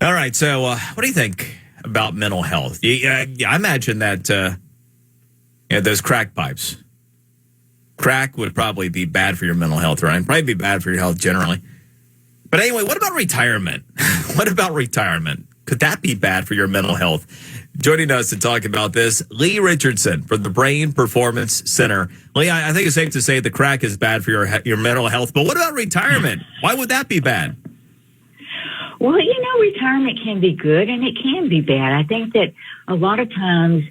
All right. So, what do you think about mental health? I imagine that those crack pipes. Crack would probably be bad for your mental health, right? Probably be bad for your health generally. But anyway, what about retirement? What about retirement? Could that be bad for your mental health? Joining us to talk about this, Leigh Richardson from the Brain Performance Center. Leigh, I think it's safe to say the crack is bad for your mental health. But what about retirement? Why would that be bad? Well, retirement can be good and it can be bad. I think that a lot of times,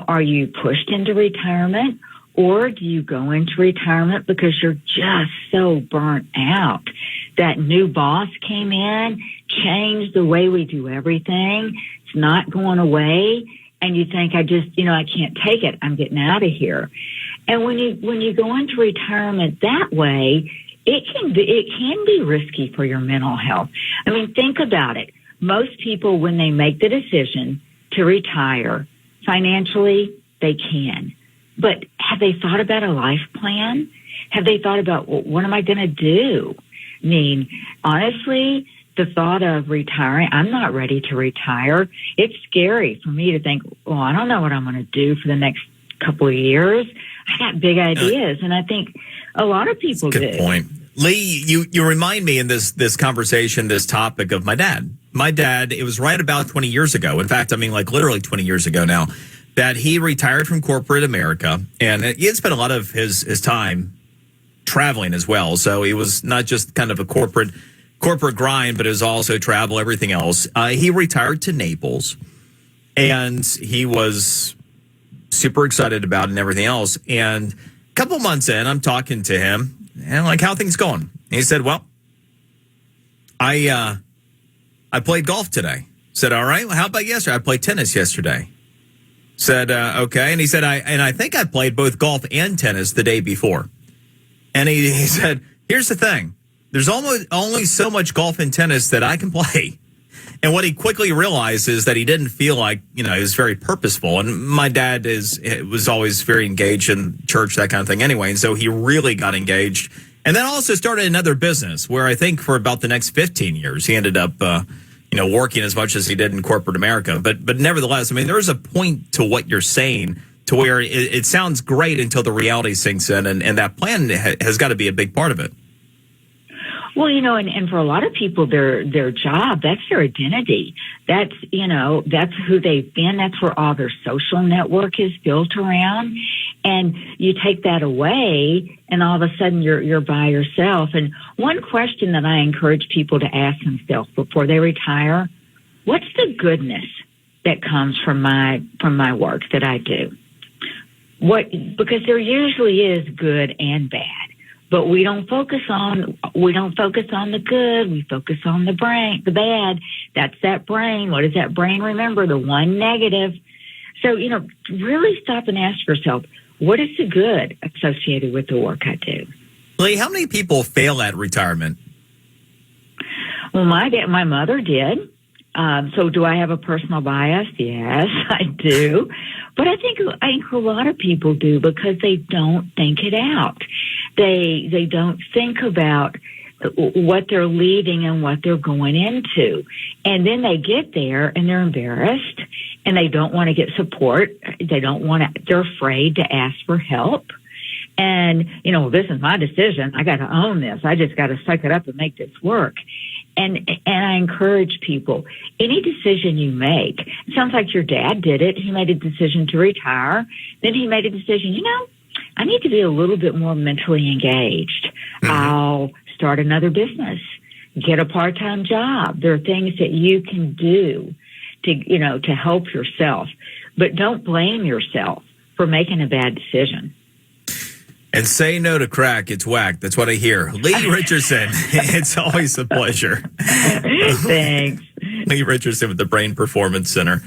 are you pushed into retirement or do you go into retirement because you're just so burnt out? That new boss came in, changed the way we do everything. It's not going away. And you think, I can't take it. I'm getting out of here. And when you go into retirement that way, it can be risky for your mental health. I mean, think about it. Most people, when they make the decision to retire, financially, they can. But have they thought about a life plan? Have they thought about, what am I going to do? I mean, honestly, the thought of retiring, I'm not ready to retire. It's scary for me to think, I don't know what I'm going to do for the next couple of years. I got big ideas, and I think a lot of people do. Good point. Leigh, you remind me in this conversation, this topic of my dad. My dad, it was right about 20 years ago. In fact, literally 20 years ago now, that he retired from corporate America, and he had spent a lot of his time traveling as well. So it was not just kind of a corporate grind, but it was also travel, everything else. He retired to Naples, and he was super excited about it and everything else. And a couple months in, I'm talking to him, and I'm like, how are things going? And he said, well, I played golf today. Said, all right, well, how about yesterday? I played tennis yesterday. Said, okay. And he said, I think I played both golf and tennis the day before. And he said, here's the thing. There's almost only so much golf and tennis that I can play. And what he quickly realized is that he didn't feel like, it was very purposeful. And my dad was always very engaged in church, that kind of thing anyway. And so he really got engaged. And then also started another business where I think for about the next 15 years, he ended up, working as much as he did in corporate America. But nevertheless, there's a point to what you're saying to where it sounds great until the reality sinks in. And that plan has got to be a big part of it. Well, and for a lot of people, their job, that's their identity. That's who they've been. That's where all their social network is built around. And you take that away, and all of a sudden you're by yourself. And one question that I encourage people to ask themselves before they retire, what's the goodness that comes from my work that I do? Because there usually is good and bad. But we don't focus on the good. We focus on the bad. That's that brain. What does that brain remember? The one negative. So, really stop and ask yourself, what is the good associated with the work I do? Leigh, how many people fail at retirement? Well, my mother did. So do I have a personal bias? Yes, I do. But I think a lot of people do because they don't think it out. They don't think about what they're leaving and what they're going into. And then they get there and they're embarrassed and they don't want to get support. They're afraid to ask for help. And, this is my decision. I got to own this. I just got to suck it up and make this work. And I encourage people, any decision you make, it sounds like your dad did it. He made a decision to retire. Then he made a decision, I need to be a little bit more mentally engaged. Mm-hmm. I'll start another business, get a part-time job. There are things that you can do to help yourself, but don't blame yourself for making a bad decision. And say no to crack. It's whack. That's what I hear. Leigh Richardson, it's always a pleasure. Thanks. Leigh Richardson with the Brain Performance Center.